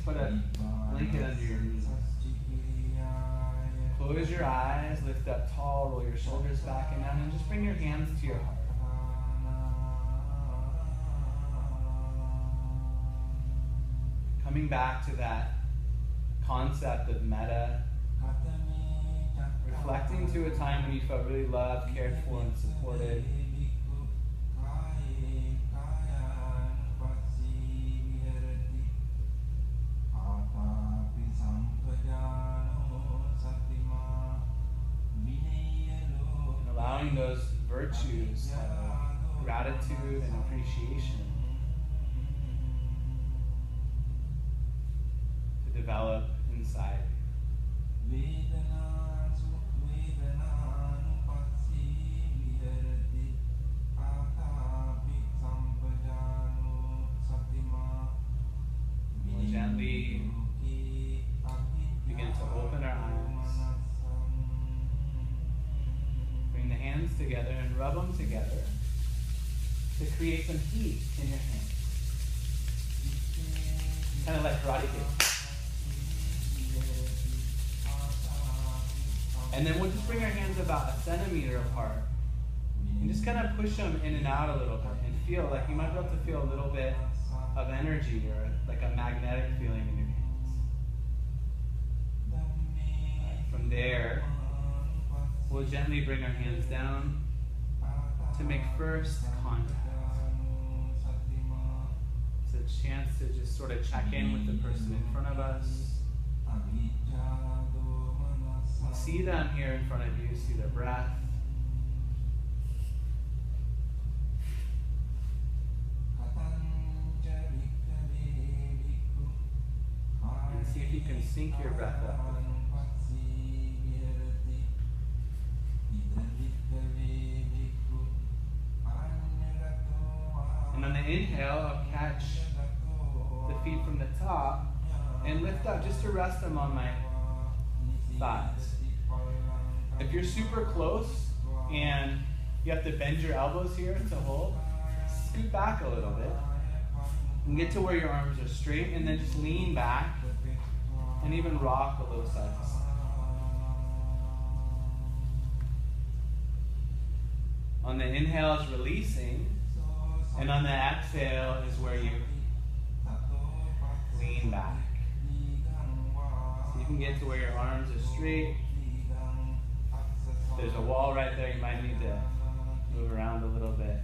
put a blanket under your knees. Close your eyes, lift up tall, roll your shoulders back and down, and just bring your hands to your heart. Coming back to that concept of metta, reflecting to a time when you felt really loved, cared for, and supported. And allowing those virtues of gratitude and appreciation to develop inside. We'll gently begin to open our eyes. Bring the hands together and rub them together to create some heat in your hands. Kind of like karate kicks. And then we'll just bring our hands about a centimeter apart and just kind of push them in and out a little bit and feel like you might be able to feel a little bit of energy or like a magnetic feeling in your hands. From there, we'll gently bring our hands down to make first contact. It's a chance to just sort of check in with the person in front of us. See them here in front of you, see their breath. And see if you can sync your breath up. And on the inhale, I'll catch the feet from the top and lift up just to rest them on my thighs. If you're super close and you have to bend your elbows here to hold, scoot back a little bit and get to where your arms are straight, and then just lean back and even rock a little side to side. On the inhale is releasing, and on the exhale is where you lean back. So you can get to where your arms are straight. There's a wall right there, you might need to move around a little bit.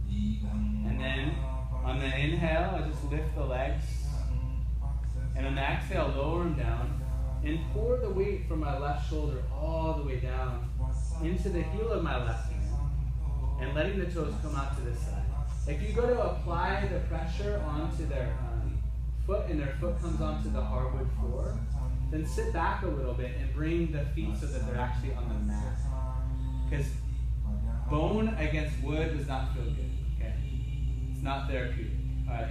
And then on the inhale, I just lift the legs. And on the exhale, lower them down. And pour the weight from my left shoulder all the way down into the heel of my left hand. And letting the toes come out to this side. If you go to apply the pressure onto their foot and their foot comes onto the hardwood floor, then sit back a little bit and bring the feet so that they're actually on the mat. Because bone against wood does not feel good. Okay? It's not therapeutic.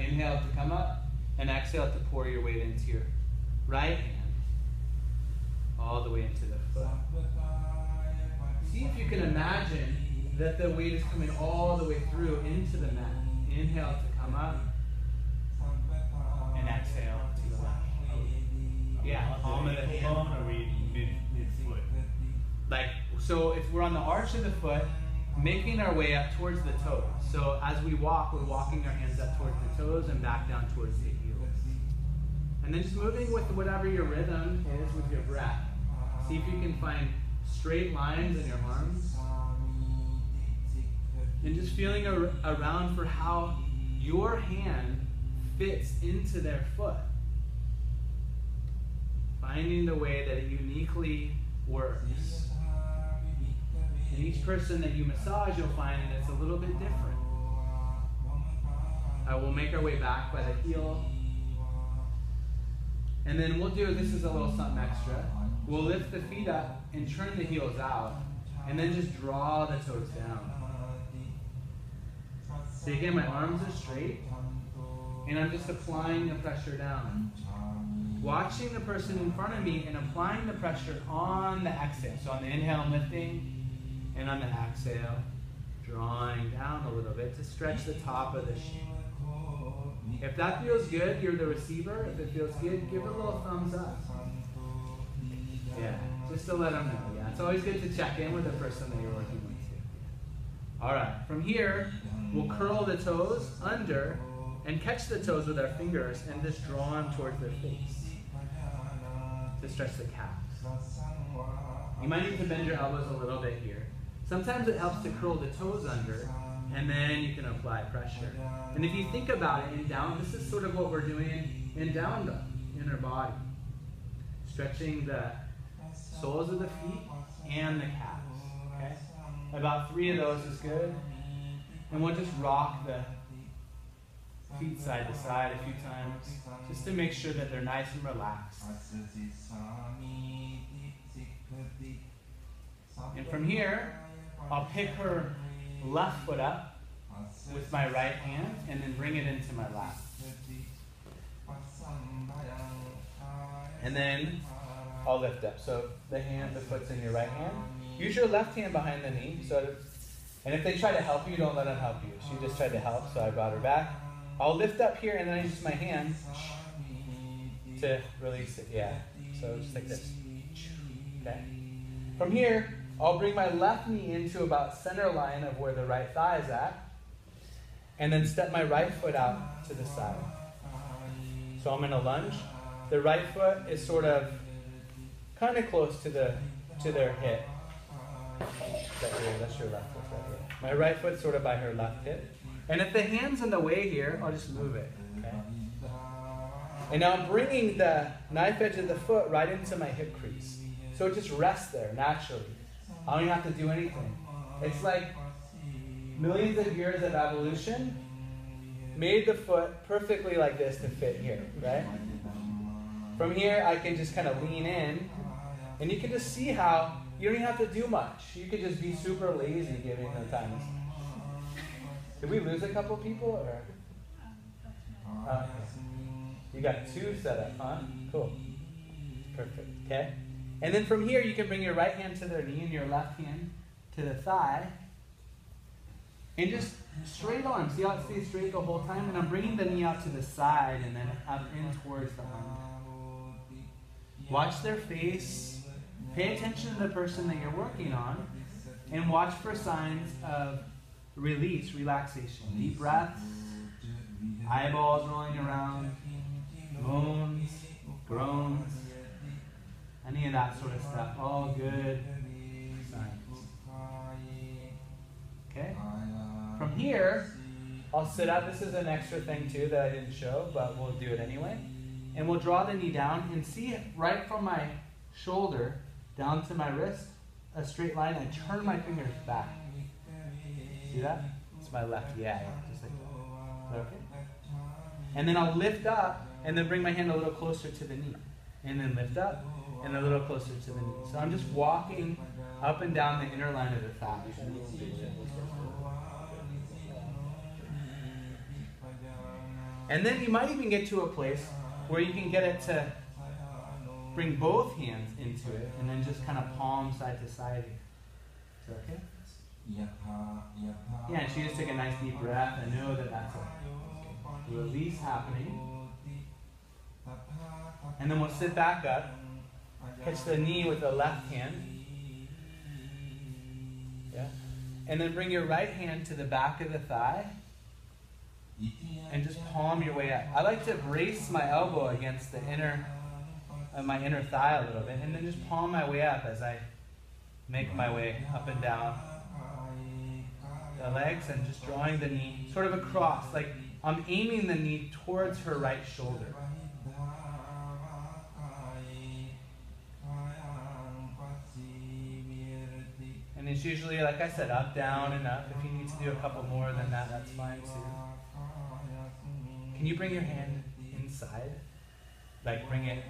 Inhale to come up and exhale to pour your weight into your right hand all the way into the foot. See if you can imagine that the weight is coming all the way through into the mat. Inhale to come up and exhale to the left. Yeah, palm of the hand. Or mid-foot? Like, so if we're on the arch of the foot, making our way up towards the toes. So as we walk, we're walking our hands up towards the toes and back down towards the heels. And then just moving with whatever your rhythm is with your breath. See if you can find straight lines in your arms. And just feeling around for how your hand fits into their foot. Finding the way that it uniquely works. And each person that you massage, you'll find that it's a little bit different. We'll make our way back by the heel. And then we'll do, this is a little something extra. We'll lift the feet up and turn the heels out. And then just draw the toes down. So again, my arms are straight. And I'm just applying the pressure down. Watching the person in front of me and applying the pressure on the exhale. So on the inhale, I'm lifting. And on the exhale, drawing down a little bit to stretch the top of the shin. If that feels good, you're the receiver. If it feels good, give it a little thumbs up. Yeah, just to let them know. Yeah, it's always good to check in with the person that you're working with too. All right, from here, we'll curl the toes under and catch the toes with our fingers and just draw them towards their face to stretch the calves. You might need to bend your elbows a little bit here. Sometimes it helps to curl the toes under, and then you can apply pressure. And if you think about it in down, this is sort of what we're doing in down dog, in our body. Stretching the soles of the feet and the calves. Okay? About 3 of those is good. And we'll just rock the feet side to side a few times, just to make sure that they're nice and relaxed. And from here, I'll pick her left foot up with my right hand and then bring it into my lap. And then I'll lift up. So the foot's in your right hand. Use your left hand behind the knee. And if they try to help you, don't let them help you. She just tried to help, so I brought her back. I'll lift up here and then I use my hand to release it. Yeah. So just like this. Okay. From here, I'll bring my left knee into about center line of where the right thigh is at, and then step my right foot out to the side. So I'm in a lunge. The right foot is sort of kind of close to their hip. That's your left foot right here. My right foot sort of by her left hip. And if the hand's in the way here, I'll just move it. Okay? And now I'm bringing the knife edge of the foot right into my hip crease. So it just rests there naturally. I don't even have to do anything. It's like millions of years of evolution made the foot perfectly like this to fit here, right? From here, I can just kind of lean in, and you can just see how you don't even have to do much. You could just be super lazy giving them time. Did we lose a couple people, or? Okay. You got 2 set up, huh? Cool. Perfect. Okay. And then from here, you can bring your right hand to their knee and your left hand to the thigh. And just straight on. See how it stays straight the whole time? And I'm bringing the knee out to the side and then up in towards the arm. Watch their face. Pay attention to the person that you're working on. And watch for signs of release, relaxation. Deep breaths. Eyeballs rolling around. Moans. Groans. Any of that sort of stuff. All good signs. Okay? From here, I'll sit up. This is an extra thing too that I didn't show, but we'll do it anyway. And we'll draw the knee down and see right from my shoulder down to my wrist, a straight line. I turn my fingers back. See that? It's my left. Yeah, just like that. Okay? And then I'll lift up and then bring my hand a little closer to the knee. And then lift up and a little closer to the knee. So I'm just walking up and down the inner line of the thigh. And then you might even get to a place where you can get it to bring both hands into it and then just kind of palm side to side here. Is that okay? Yeah, and she just took a nice deep breath. I know that that's a release happening. And then we'll sit back up, catch the knee with the left hand. Yeah. And then bring your right hand to the back of the thigh. And just palm your way up. I like to brace my elbow against the my inner thigh a little bit, and then just palm my way up as I make my way up and down the legs, and just drawing the knee sort of across, like I'm aiming the knee towards her right shoulder. And it's usually, like I said, up, down, and up. If you need to do a couple more than that, that's fine too. Can you bring your hand inside? Like bring it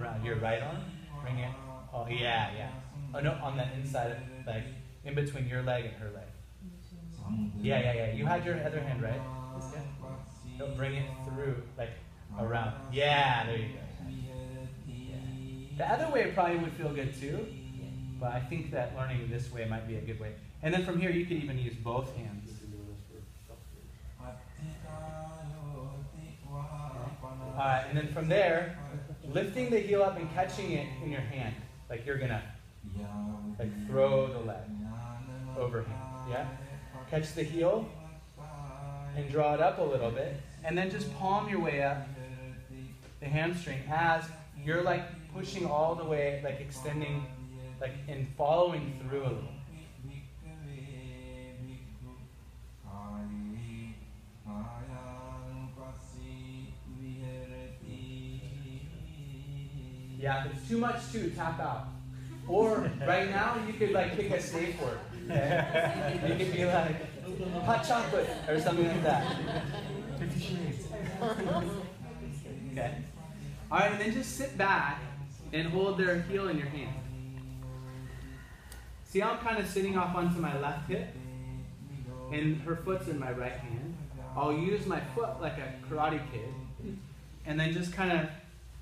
around your right arm? Bring it, oh yeah, yeah. Oh no, on the inside, like in between your leg and her leg. Yeah, yeah, yeah. You had your other hand, right? No, bring it through, like around. Yeah, there you go. Yeah. The other way probably would feel good too, but I think that learning this way might be a good way. And then from here, you could even use both hands. And then from there, lifting the heel up and catching it in your hand. Like you're going to like throw the leg overhand. Yeah? Catch the heel and draw it up a little bit. And then just palm your way up the hamstring as you're like pushing all the way, like extending, like and following through a little. Yeah, if it's too much too, tap out. Or right now you could like pick a safe word. Okay? You could be like hot chocolate or something like that. 50 Shades. Okay. All right, and then just sit back and hold their heel in your hand. See how I'm kind of sitting off onto my left hip, and her foot's in my right hand. I'll use my foot like a Karate Kid, and then just kind of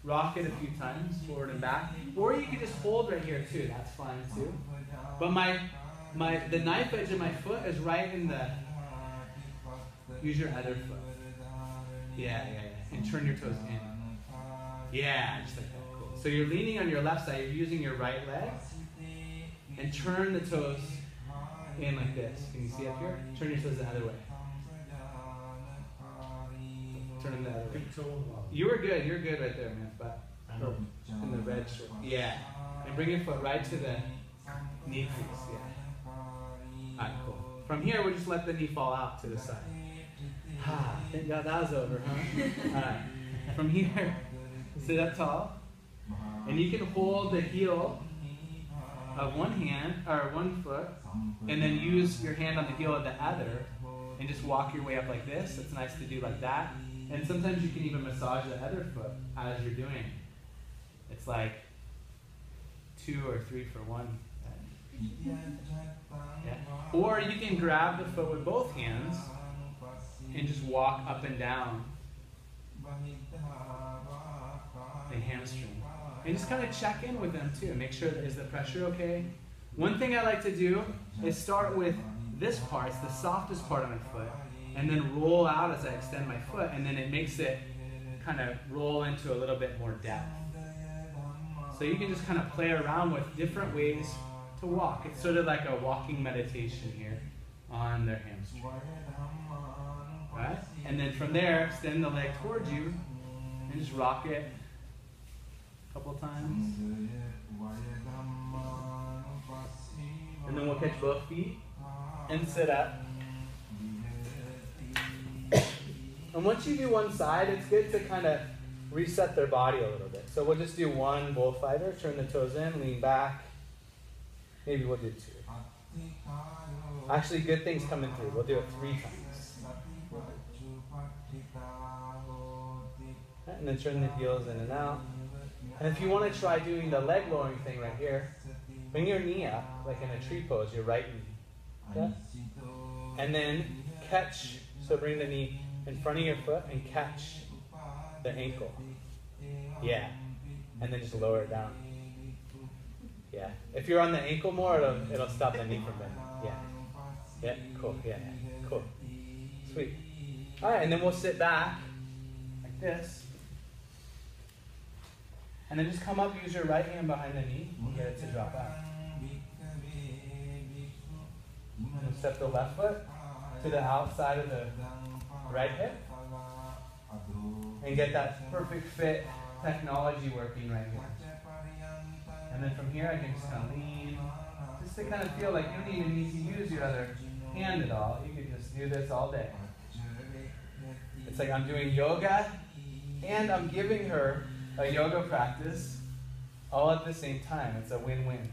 rock it a few times, forward and back. Or you can just hold right here too, that's fine too. But the knife edge of my foot is right in the, use your other foot. Yeah. And turn your toes in. Yeah, just like that, cool. So you're leaning on your left side, you're using your right leg, and turn the toes in like this. Can you see up here? Turn your toes the other way. Turn them the other way. You're good right there, man. But in the red shirt. Yeah. And bring your foot right to the knee crease. Yeah. Alright, cool. From here, we'll just let the knee fall out to the side. Thank God that was over, huh? Alright. From here, sit up tall. And you can hold the heel of one hand, or one foot, and then use your hand on the heel of the other, and just walk your way up like this. It's nice to do like that. And sometimes you can even massage the other foot as you're doing it. It's like 2 or 3 for 1. Yeah. Or you can grab the foot with both hands and just walk up and down the hamstring. And just kind of check in with them too. Make sure, is the pressure okay? One thing I like to do is start with this part. It's the softest part of my foot. And then roll out as I extend my foot. And then it makes it kind of roll into a little bit more depth. So you can just kind of play around with different ways to walk. It's sort of like a walking meditation here on their hamstring. Right? And then from there, extend the leg towards you and just rock it a couple times. And then we'll catch both feet and sit up. And once you do one side, it's good to kind of reset their body a little bit. So we'll just do one bullfighter, turn the toes in, lean back. Maybe we'll do 2. Actually, good things coming through. We'll do it 3 times. And then turn the heels in and out. And if you want to try doing the leg lowering thing right here, bring your knee up, like in a tree pose, your right knee. Okay? And then catch, so bring the knee in front of your foot and catch the ankle. Yeah. And then just lower it down. Yeah. If you're on the ankle more, it'll stop the knee from bending. Yeah. Yeah, cool. Yeah, cool. Sweet. All right, and then we'll sit back like this. And then just come up, use your right hand behind the knee and get it to drop out. And step the left foot to the outside of the right hip. And get that perfect fit technology working right here. And then from here I can just kind of lean. Just to kind of feel like you don't even need to use your other hand at all. You can just do this all day. It's like I'm doing yoga and I'm giving her a yoga practice all at the same time. It's a win-win.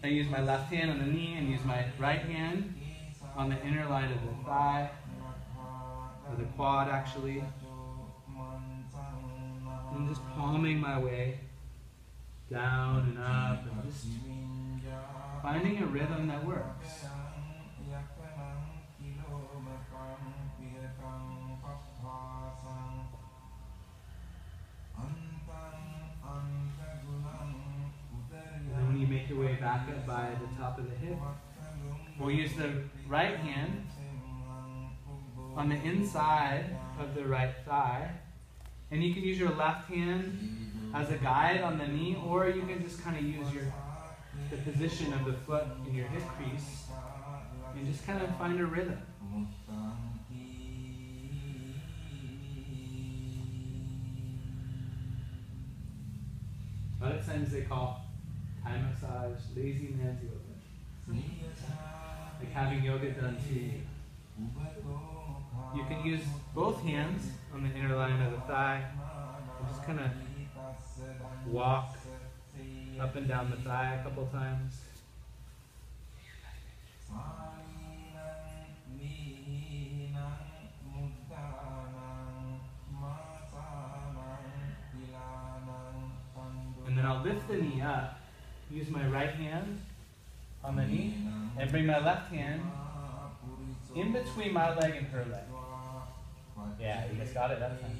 I use my left hand on the knee and use my right hand on the inner line of the thigh, or the quad actually. I'm just palming my way down and up and just finding a rhythm that works. And then when you make your way back up by the top of the hip, we'll use the right hand on the inside of the right thigh. And you can use your left hand as a guide on the knee, or you can just kind of use the position of the foot in your hip crease and just kind of find a rhythm. A lot of times they call Thai massage lazy man's yoga. Like having yoga done to you. You can use both hands on the inner line of the thigh and just kind of walk up and down the thigh a couple times. And then I'll lift the knee up, use my right hand on the knee, and bring my left hand in between my leg and her leg. Yeah, you guys got it that time.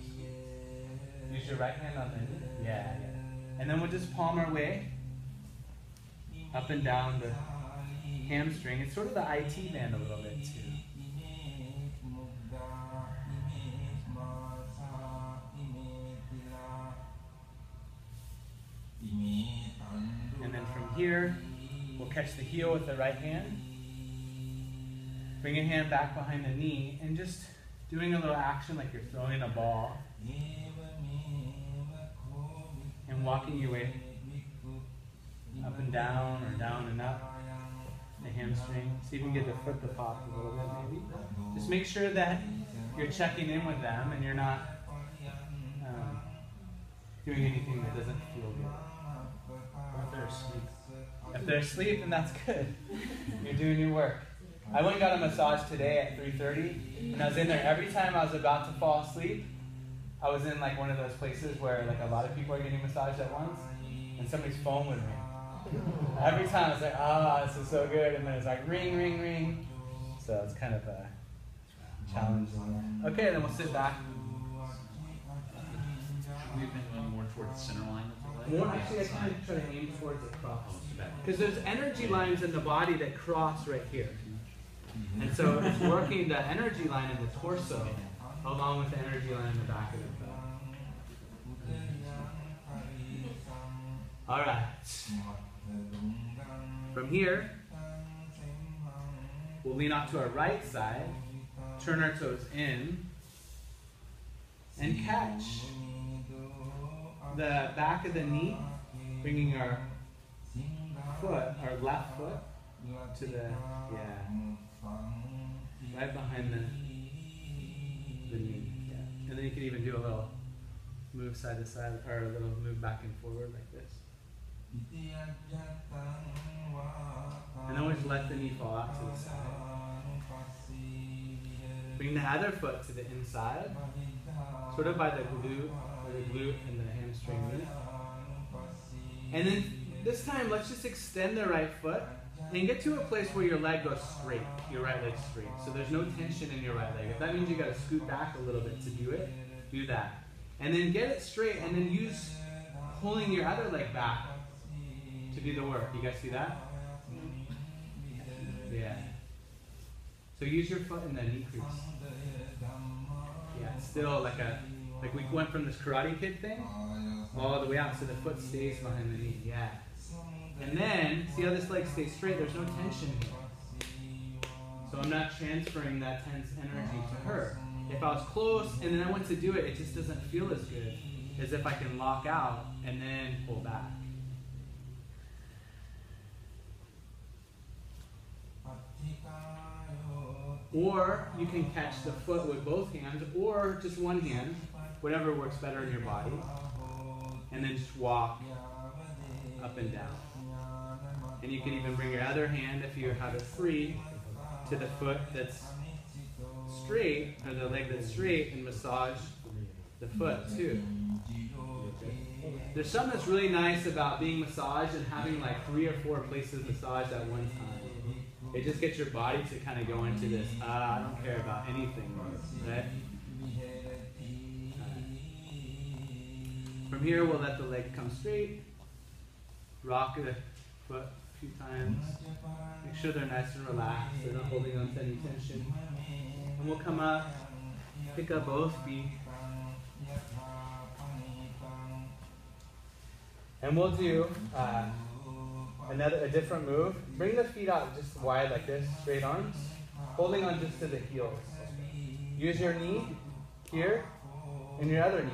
Use your right hand on the knee. Yeah. And then we'll just palm our way up and down the hamstring. It's sort of the IT band a little bit too. And then from here, we'll catch the heel with the right hand. Bring your hand back behind the knee and just doing a little action like you're throwing a ball. And walking your way up and down or down and up the hamstring. See if you can get the foot to pop a little bit maybe. Just make sure that you're checking in with them and you're not doing anything that doesn't feel good. Or if they're asleep. If they're asleep, then that's good. You're doing your work. I went and got a massage today at 3:30, and I was in there every time I was about to fall asleep. I was in like one of those places where like a lot of people are getting massaged at once, and somebody's phone would ring. Every time I was like, this is so good, and then it's like ring, ring, ring. So it's kind of a challenge. Okay, then we'll sit back. We've been going more towards the center line of the leg. More actually, I kind of try to aim towards the cross. Because there's energy lines in the body that cross right here. And so it's working the energy line in the torso along with the energy line in the back of the foot. Alright. From here, we'll lean off to our right side, turn our toes in, and catch the back of the knee, bringing our foot, our left foot, to the, right behind the knee. Yeah. And then you can even do a little move side to side, or a little move back and forward like this. And then we just let the knee fall out to the side. Bring the other foot to the inside, sort of by the glute, and the hamstring knee. And then this time, let's just extend the right foot and get to a place where your leg goes straight, your right leg straight. So there's no tension in your right leg. If that means you got to scoot back a little bit to do it, do that. And then get it straight, and then use pulling your other leg back to do the work. You guys see that? Yeah. So use your foot in the knee crease. Yeah, still like we went from this Karate Kid thing all the way out, so the foot stays behind the knee. Yeah. And then, see how this leg stays straight? There's no tension here. So I'm not transferring that tense energy to her. If I was close and then I went to do it, it just doesn't feel as good as if I can lock out and then pull back. Or you can catch the foot with both hands, or just one hand, whatever works better in your body, and then just walk up and down. And you can even bring your other hand, if you have it free, to the foot that's straight, or the leg that's straight, and massage the foot too. There's something that's really nice about being massaged and having like 3 or 4 places massaged at one time. It just gets your body to kind of go into this, I don't care about anything, right? From here, we'll let the leg come straight, rock the foot a few times, make sure they're nice and relaxed, they're not holding on to any tension. And we'll come up, Pick up both feet. And we'll do a different move. Bring the feet out just wide like this, straight arms, holding on just to the heels. Use your knee here and your other knee.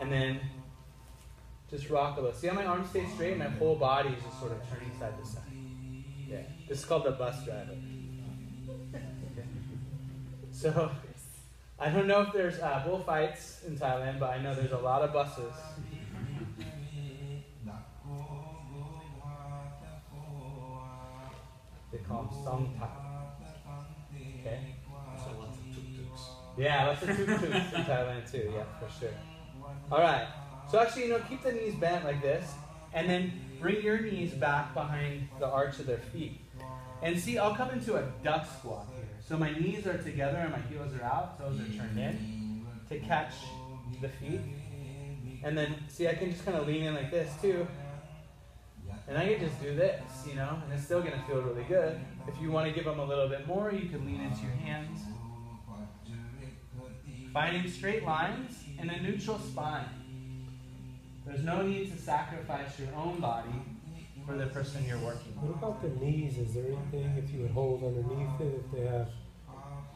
And then just rock a little. See how my arms stay straight and my whole body is just sort of turning side to side. Yeah. This is called the bus driver. Okay. So, I don't know if there's bullfights in Thailand, but I know there's a lot of buses. They call them song Thai. Okay? So lots of tuk-tuks. Yeah, lots of tuk-tuks in Thailand too, yeah, for sure. Alright, so actually, keep the knees bent like this, and then bring your knees back behind the arch of their feet. And see, I'll come into a duck squat here. So my knees are together and my heels are out, toes are turned in to catch the feet. And then, see, I can just kind of lean in like this too. And I can just do this, and it's still going to feel really good. If you want to give them a little bit more, you can lean into your hands. Finding straight lines and a neutral spine. There's no need to sacrifice your own body for the person you're working with. What about the knees? Is there anything if you would hold underneath it if they have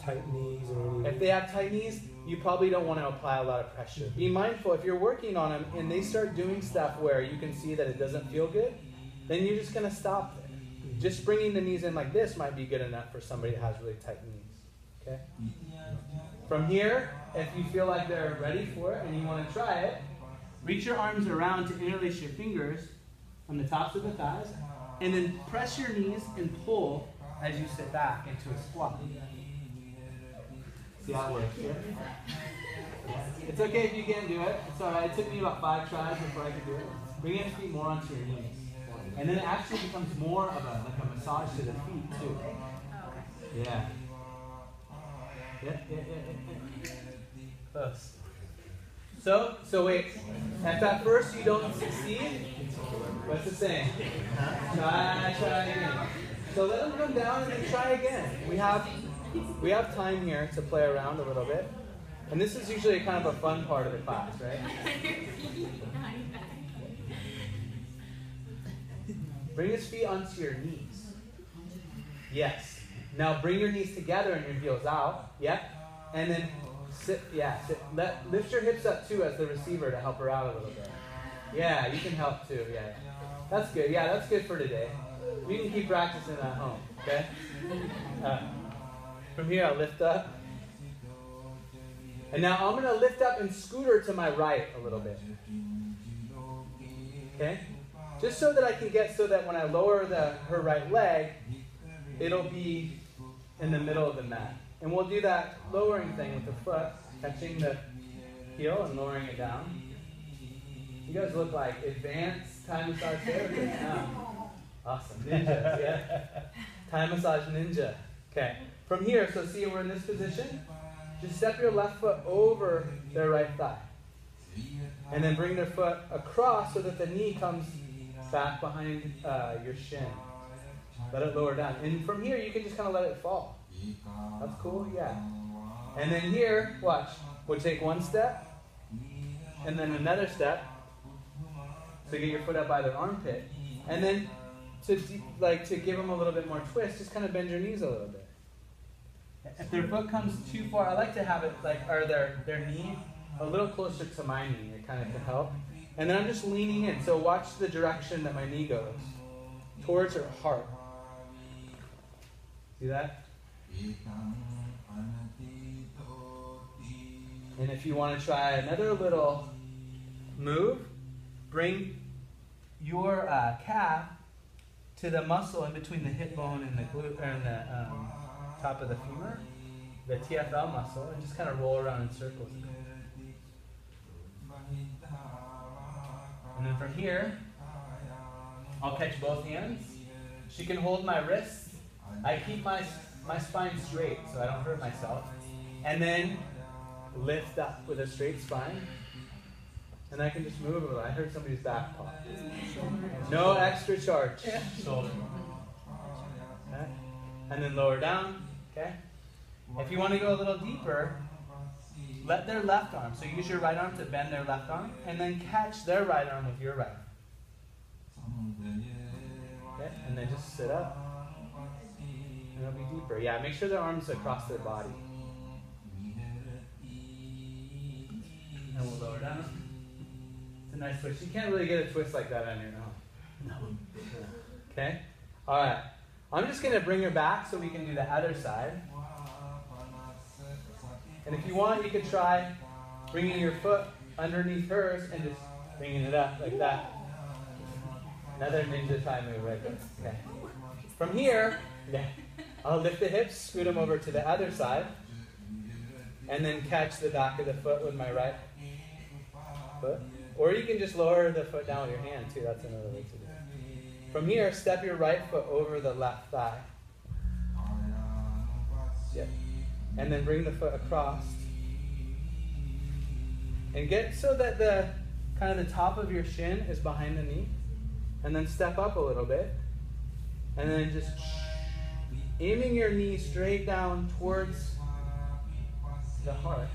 tight knees or anything? If they have tight knees, you probably don't want to apply a lot of pressure. Be mindful if you're working on them and they start doing stuff where you can see that it doesn't feel good, then you're just going to stop there. Just bringing the knees in like this might be good enough for somebody that has really tight knees. Okay? From here, if you feel like they're ready for it and you want to try it, reach your arms around to interlace your fingers on the tops of the thighs, and then press your knees and pull as you sit back into a squat. See how it works? Yeah? It's okay if you can't do it. It's alright. It took me about 5 tries before I could do it. Bring your feet more onto your knees. And then it actually becomes more of a massage to the feet too. Yeah. Yeah. Close. So wait. If at first you don't succeed, what's it saying? Try again. So let them come down and then try again. We have time here to play around a little bit. And this is usually kind of a fun part of the class, right? Bring his feet onto your knees. Yes. Now bring your knees together and your heels out. Yeah. And then sit. Yeah. Sit. Lift your hips up too as the receiver to help her out a little bit. Yeah, you can help too. Yeah. That's good. Yeah, that's good for today. You can keep practicing at home. Okay. From here, I'll lift up. And now I'm going to lift up and scoot her to my right a little bit. Okay? Just so that I can get so that when I lower her right leg, it'll be in the middle of the mat. And we'll do that lowering thing with the foot, catching the heel and lowering it down. You guys look like advanced Thai massage therapists now. Awesome. Ninjas, yeah? Thai massage ninja. Okay. From here, so see we're in this position. Just step your left foot over their right thigh. And then bring their foot across so that the knee comes back behind your shin. Let it lower down. And from here, you can just kind of let it fall. That's cool? Yeah. And then here, watch. We'll take one step. And then another step. So get your foot up by their armpit. And then to give them a little bit more twist, just kind of bend your knees a little bit. If their foot comes too far, I like to have it or their knee a little closer to my knee. It kind of can help. And then I'm just leaning in. So watch the direction that my knee goes. Towards her heart. See that? And if you want to try another little move, bring your calf to the muscle in between the hip bone and the glute and the top of the femur, the TFL muscle, and just kind of roll around in circles. And then from here, I'll catch both hands. She can hold my wrists. I keep my spine straight so I don't hurt myself. And then lift up with a straight spine. And I can just move a little. I heard somebody's back pop. No extra charge. Shoulder. Okay. And then lower down. Okay. If you want to go a little deeper, let their left arm, so use your right arm to bend their left arm, and then catch their right arm with your right arm. Okay, and then just sit up, and it'll be deeper. Yeah, make sure their arms across their body. And we'll lower down. It's a nice twist. You can't really get a twist like that on your own. No. Okay? Alright. I'm just going to bring her back so we can do the other side. And if you want, you could try bringing your foot underneath hers and just bringing it up like that. Another ninja Thai move right there. Okay. From here, I'll lift the hips, scoot them over to the other side, and then catch the back of the foot with my right foot. Or you can just lower the foot down with your hand too. That's another way to do it. From here, step your right foot over the left thigh. Yep. And then bring the foot across. And get so that the kind of the top of your shin is behind the knee. And then step up a little bit. And then just aiming your knee straight down towards the heart.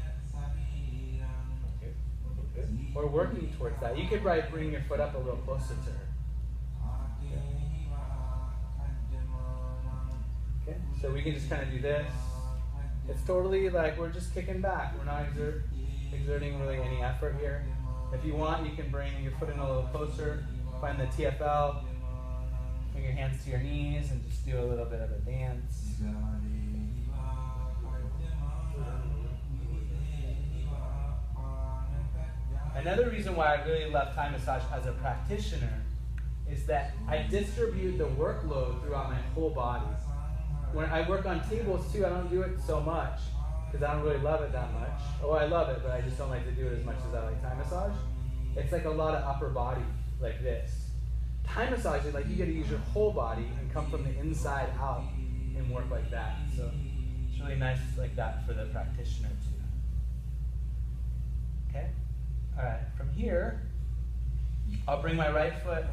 Or working towards that. You could probably bring your foot up a little closer to her. Okay, so we can just kind of do this. It's totally like we're just kicking back. We're not exerting really any effort here. If you want, you can bring your foot in a little closer. Find the TFL. Bring your hands to your knees and just do a little bit of a dance. Another reason why I really love Thai massage as a practitioner is that I distribute the workload throughout my whole body. When I work on tables too, I don't do it so much because I don't really love it that much. Oh, I love it, but I just don't like to do it as much as I like Thai massage. It's like a lot of upper body, like this. Thai massage is like you get to use your whole body and come from the inside out and work like that. So it's really nice like that for the practitioner too. Okay? Alright, from here, I'll bring my right foot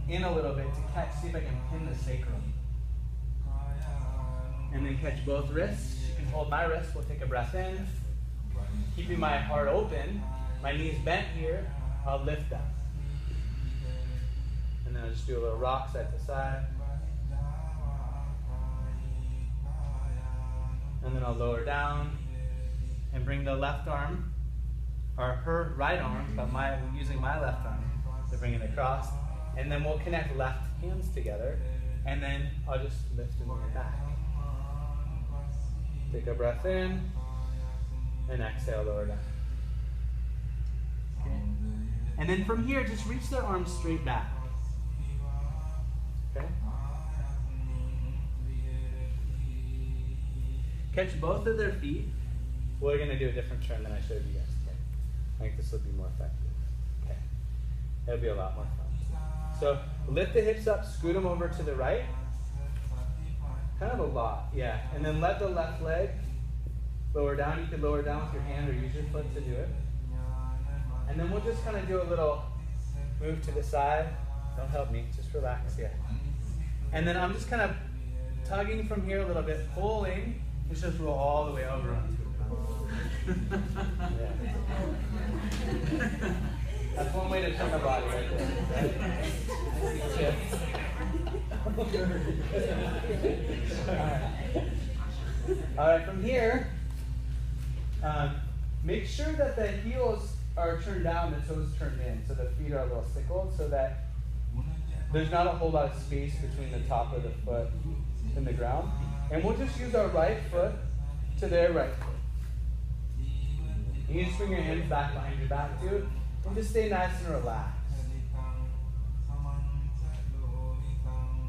in a little bit to catch, see if I can pin the sacrum. And then catch both wrists. You can hold my wrist, we'll take a breath in. Keeping my heart open, my knees bent here, I'll lift them. And then I'll just do a little rock side to side. And then I'll lower down and bring the left arm, or her right arm, but using my left arm to bring it across. And then we'll connect left hands together, and then I'll just lift and bring it back. Take a breath in, and exhale, lower down. Okay. And then from here, just reach their arms straight back. Okay? Catch both of their feet. We're going to do a different turn than I showed you guys. I think this will be more effective. Okay. It'll be a lot more fun. So lift the hips up, scoot them over to the right. Kind of a lot, yeah. And then let the left leg lower down. You can lower down with your hand or use your foot to do it. And then we'll just kind of do a little move to the side. Don't help me, just relax, yeah. And then I'm just kind of tugging from here a little bit, pulling. Let's just roll all the way over onto it. Yeah. That's one way to turn the body right there. Right? Alright, from here, make sure that the heels are turned down, the toes turned in, so the feet are a little sickled, so that there's not a whole lot of space between the top of the foot and the ground. And we'll just use our right foot to their right foot. You can just bring your hands back behind your back too, and just stay nice and relaxed.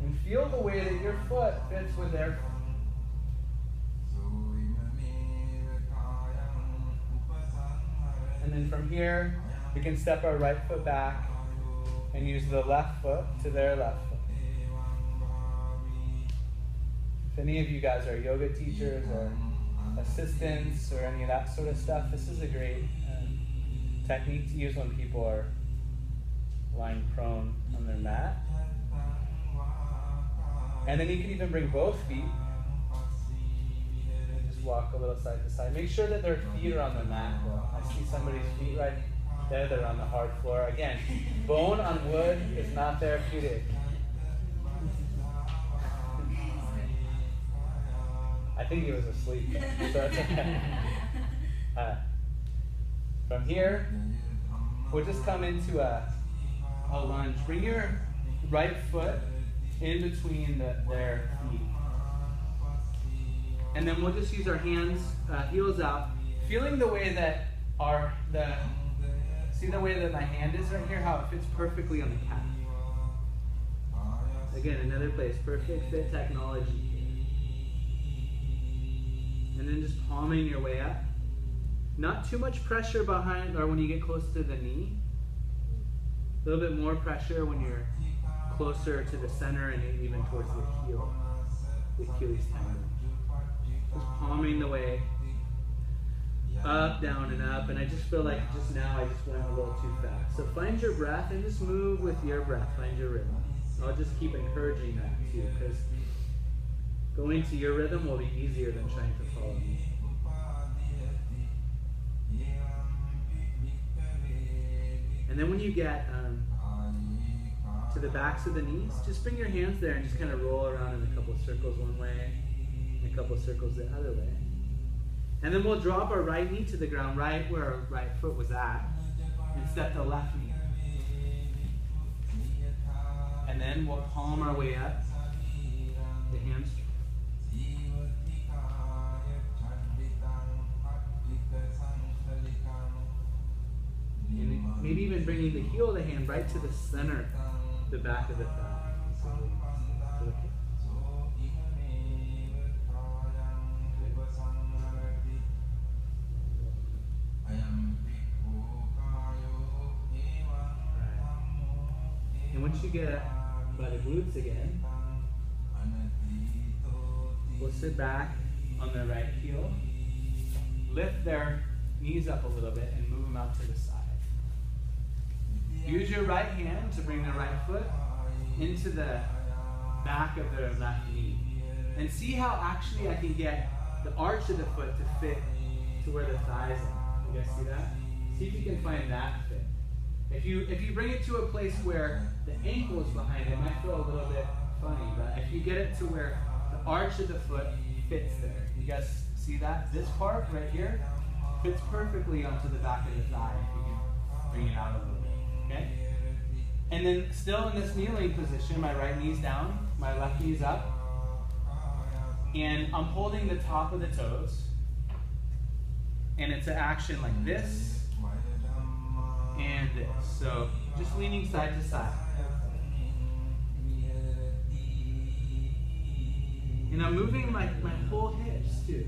And feel the way that your foot fits with their foot. And then from here, we can step our right foot back and use the left foot to their left foot. If any of you guys are yoga teachers or assistants or any of that sort of stuff, this is a great technique to use when people are lying prone on their mat. And then you can even bring both feet and just walk a little side to side. Make sure that their feet are on the mat though. I see somebody's feet right there, they're on the hard floor. Again, bone on wood is not therapeutic. I think he was asleep, so it's okay. From here, we'll just come into a lunge. Bring your right foot in between their feet. And then we'll just use our hands, heels out, feeling the way that see the way that my hand is right here, how it fits perfectly on the calf. Again, another place, perfect fit technology. And then just palming your way up. Not too much pressure behind or when you get close to the knee. A little bit more pressure when you're closer to the center and even towards the heel, the Achilles tendon. Just palming the way up, down, and up. And I just feel like just now I just went a little too fast. So find your breath and just move with your breath. Find your rhythm. I'll just keep encouraging that too, because going to your rhythm will be easier than trying to follow me. And then when you get to the backs of the knees, just bring your hands there and just kind of roll around in a couple of circles one way, and a couple of circles the other way. And then we'll drop our right knee to the ground, right where our right foot was at, and step the left knee. And then we'll palm our way up, the hamstring. And maybe even bringing the heel of the hand right to the center, the back of the thigh. And once you get by the glutes again, we'll sit back on the right heel, lift their knees up a little bit, and move them out to the side. Use your right hand to bring the right foot into the back of the left knee. And see how actually I can get the arch of the foot to fit to where the thighs are. You guys see that? See if you can find that fit. If you bring it to a place where the ankle is behind it, it might feel a little bit funny, but if you get it to where the arch of the foot fits there. You guys see that? This part right here fits perfectly onto the back of the thigh if you can bring it out a little bit. Okay? And then still in this kneeling position, my right knee's down, my left knee's up, and I'm holding the top of the toes, and it's an action like this and this. So just leaning side to side. And I'm moving my whole hips too.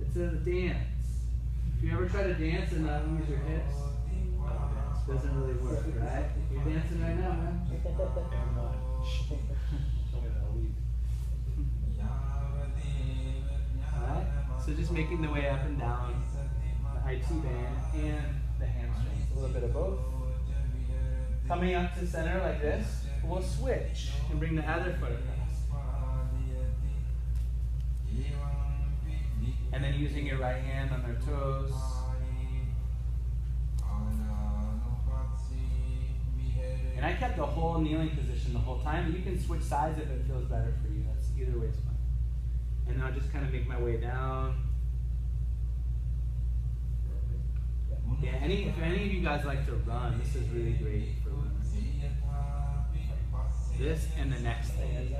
It's a dance. If you ever try to dance and not use your hips, it doesn't really work, right? You're dancing right now, man. Alright? So just making the way up and down the IT band and the hamstrings. A little bit of both. Coming up to center like this, we'll switch and bring the other foot across. And then using your right hand on their toes. And I kept the whole kneeling position the whole time. You can switch sides if it feels better for you. That's either way is fine. And then I'll just kind of make my way down. Yeah, if any of you guys like to run, this is really great for running. This and the next thing.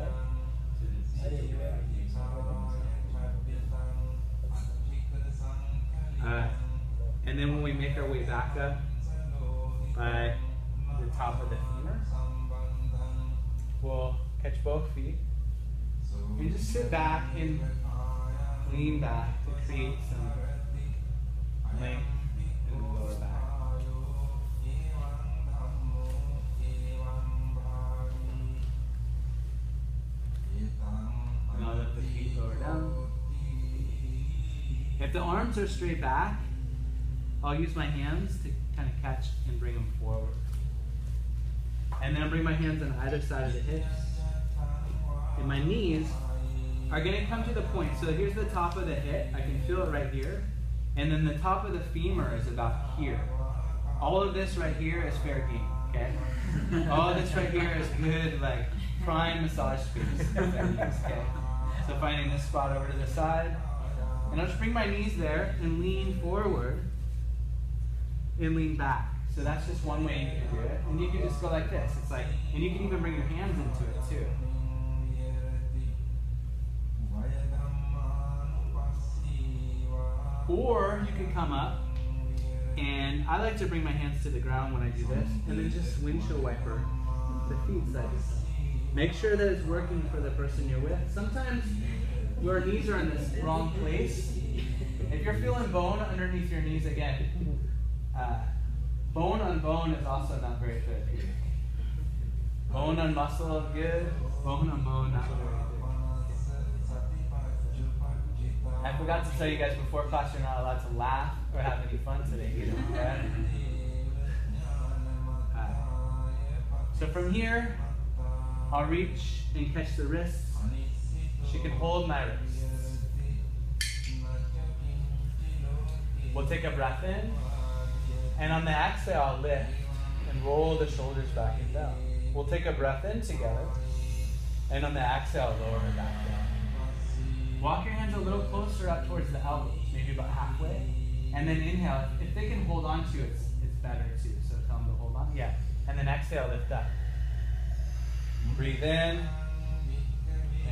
And then when we make our way back up by the top of the femur, we'll catch both feet and just sit back and lean back to create some length in the lower back. And I'll let the feet lower down. If the arms are straight back, I'll use my hands to kind of catch and bring them forward. And then I'll bring my hands on either side of the hips. And my knees are going to come to the point. So here's the top of the hip. I can feel it right here. And then the top of the femur is about here. All of this right here is fair game, okay? All this right here is good, like, prime massage space. Okay? So finding this spot over to the side. And I'll just bring my knees there and lean forward and lean back. So that's just one way you can do it. And you can just go like this. It's like, and you can even bring your hands into it too. Or you can come up, and I like to bring my hands to the ground when I do this, and then just windshield wiper the feet side to side. Make sure that it's working for the person you're with. Sometimes your knees are in this wrong place. If you're feeling bone underneath your knees, again, bone on bone is also not very therapeutic. Bone on muscle, good. Bone on bone, not very good. I forgot to tell you guys before class, you're not allowed to laugh or have any fun today either. Okay? So from here, I'll reach and catch the wrists. She can hold my wrists. We'll take a breath in, and on the exhale, I'll lift and roll the shoulders back and down. We'll take a breath in together, and on the exhale, lower her back down. Walk your hands a little closer up towards the elbows, maybe about halfway, and then inhale. If they can hold on to it, it's better too. So tell them to hold on. Yeah, and then exhale, lift up. Breathe in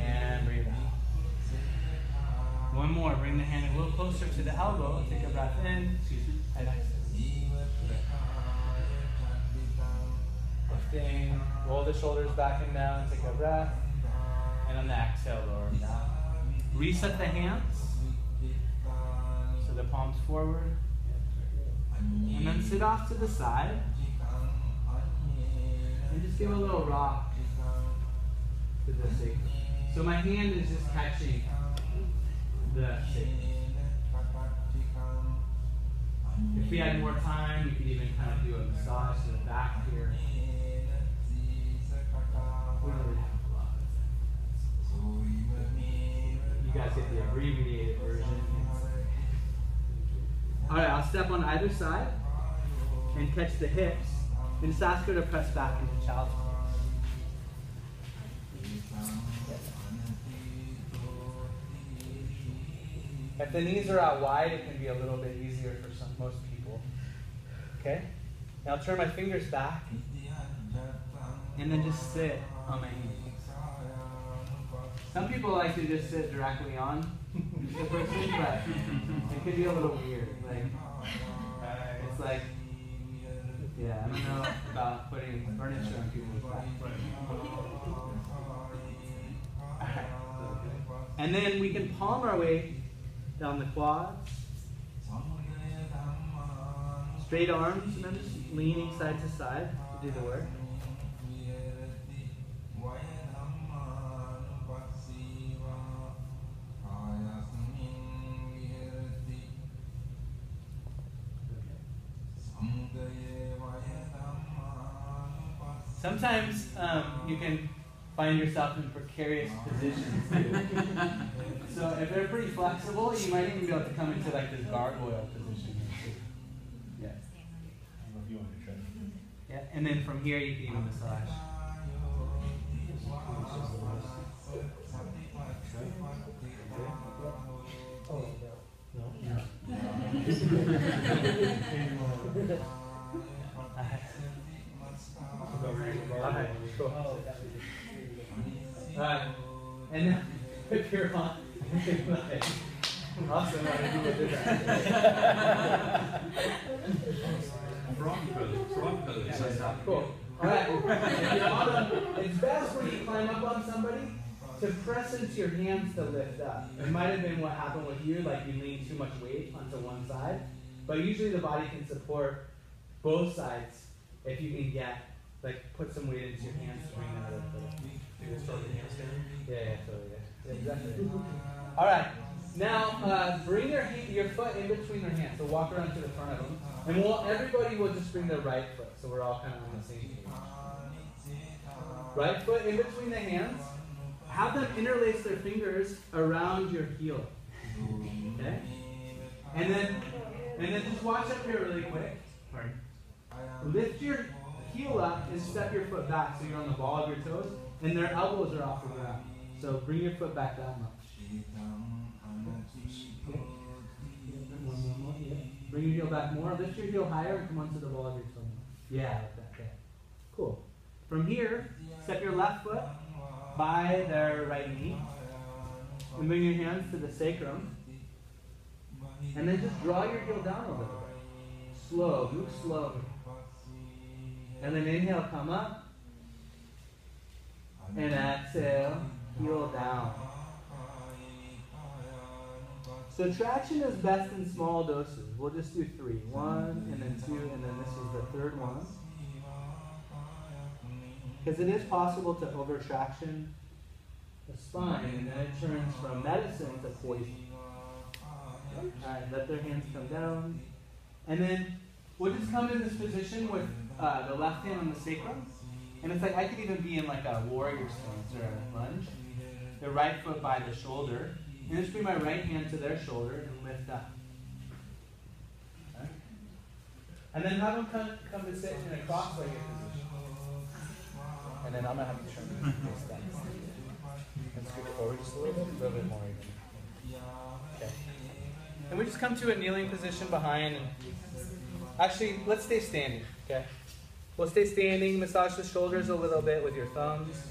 and breathe out. One more. Bring the hand a little closer to the elbow. Take a breath in and exhale. Lifting. Roll the shoulders back and down. Take a breath. And on the exhale, lower them down. Reset the hands. So the palms forward. And then sit off to the side. And just give a little rock to the sacrum. So my hand is just catching the sacrum. If we had more time, we could even kind of do a massage to the back here. We don't really have a lot of that. You guys get the abbreviated version. Alright, I'll step on either side and catch the hips. And just ask her to press back into child's pose. If the knees are out wide, it can be a little bit easier for most people. Okay? Now I'll turn my fingers back and then just sit on my hands. Some people like to just sit directly on the person, but it can be a little weird. Like, it's like, yeah, I don't know about putting furniture on people's back. Alright. And then we can palm our way down the quads. Straight arms, and then just leaning side to side to do the work. Sometimes you can find yourself in precarious positions too. So if they're pretty flexible, you might even be able to come into like this gargoyle position. Yeah. Yeah, and then from here you can even massage. Alright, cool. Alright, and now if you're on, like, awesome, how to do with this. Cool. Alright, if you're on them, it's best when you climb up on somebody to press into your hands to lift up. It might have been what happened with you, like you leaned too much weight onto one side, but usually the body can support both sides if you can get, like, put some weight into your hands to bring that up. You can start the handstand. Yeah, totally. Yeah, exactly. All right. Now, bring your foot in between their hands. So walk around to the front of them, and everybody will just bring their right foot, so we're all kind of on the same page. Right foot in between the hands, have them interlace their fingers around your heel. Okay? And then just watch up here really quick. Pardon. Lift your heel up and step your foot back so you're on the ball of your toes, and their elbows are off the ground. So bring your foot back that much. Okay. Bring your heel back more. Lift your heel higher and come onto the ball of your toe. Yeah, like that. Okay. Cool. From here, step your left foot by their right knee. And bring your hands to the sacrum. And then just draw your heel down a little bit. Slow. Move slowly. And then inhale, come up. And exhale, heel down. So traction is best in small doses. We'll just do 3. 1, and then 2, and then this is the third one. Because it is possible to overtraction the spine, and then it turns from medicine to poison. Alright, let their hands come down. And then we'll just come in this position with the left hand on the sacrum. And it's like I could even be in like a warrior stance or a lunge. The right foot by the shoulder. And just bring my right hand to their shoulder and lift up. Okay. And then have them come to sit in a cross-legged position. And then I'm going to have you turn this down. And scoot it forward just a little bit more even. Okay. And we just come to a kneeling position behind. And actually, let's stay standing. Okay. We'll stay standing, massage the shoulders a little bit with your thumbs.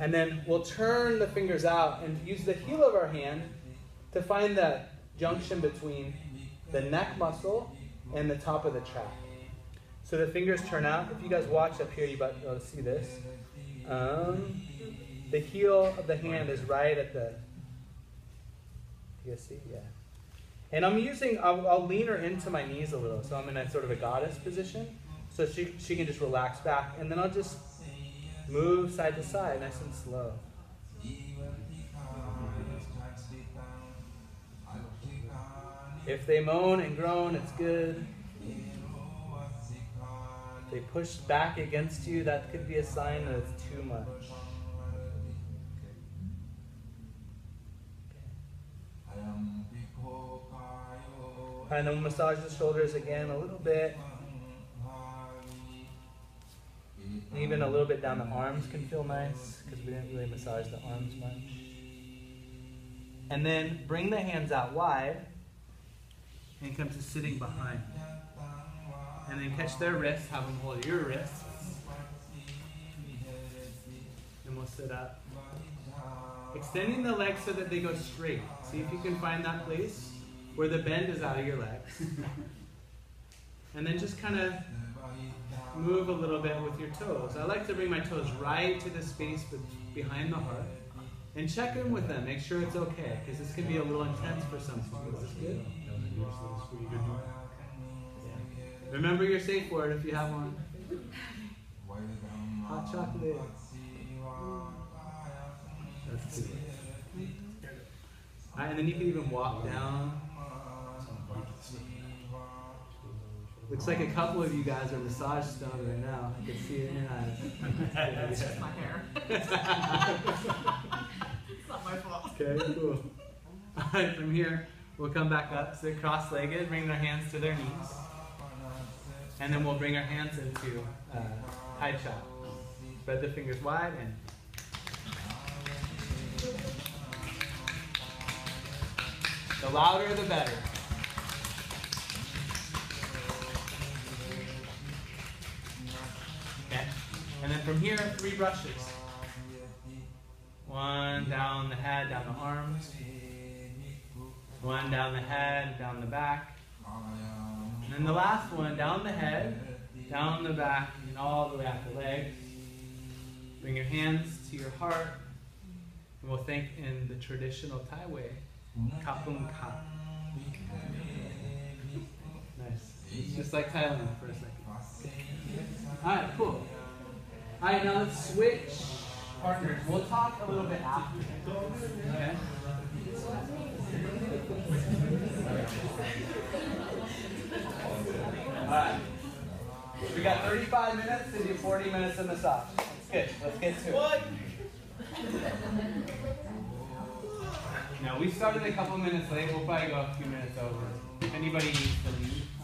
And then we'll turn the fingers out and use the heel of our hand to find that junction between the neck muscle and the top of the trap. So the fingers turn out. If you guys watch up here, you'll be able to see this. The heel of the hand is right at the... You guys see? Yeah. And I'll lean her into my knees a little. So I'm in a sort of a goddess position. So she can just relax back. And then I'll just move side to side, nice and slow. If they moan and groan, it's good. If they push back against you, that could be a sign that it's too much. And then we'll massage the shoulders again a little bit. Even a little bit down the arms can feel nice because we didn't really massage the arms much. And then bring the hands out wide and come to sitting behind. And then catch their wrists, have them hold your wrists. And we'll sit up. Extending the legs so that they go straight. See if you can find that place where the bend is out of your legs. And then just kind of move a little bit with your toes. I like to bring my toes right to the space behind the heart. And check in with them. Make sure it's okay. Because this can be a little intense for some people. Is this good? Yeah. Remember your safe word if you have one. Hot chocolate. That's good. Alright, and then you can even walk down. Looks like a couple of you guys are massage stoned right now. I can see it in your eyes. It's just my hair. It's not my fault. Okay, cool. Alright, from here, we'll come back up, sit cross-legged, bring their hands to their knees. And then we'll bring our hands into high chop. Spread the fingers wide and... The louder, the better. Okay. And then from here, 3 brushes. 1 down the head, down the arms. 1 down the head, down the back. And then the last one, down the head, down the back, and all the way out the legs. Bring your hands to your heart. And we'll think in the traditional Thai way. Kapung ka. Nice. It's just like Thailand for a second. Alright, cool. Alright, now let's switch partners. We'll talk a little bit after. Okay? Alright. We got 35 minutes to do 40 minutes of massage. That's good. Let's get to it. Now we started a couple minutes late. We'll probably go a few minutes over. If anybody needs to leave.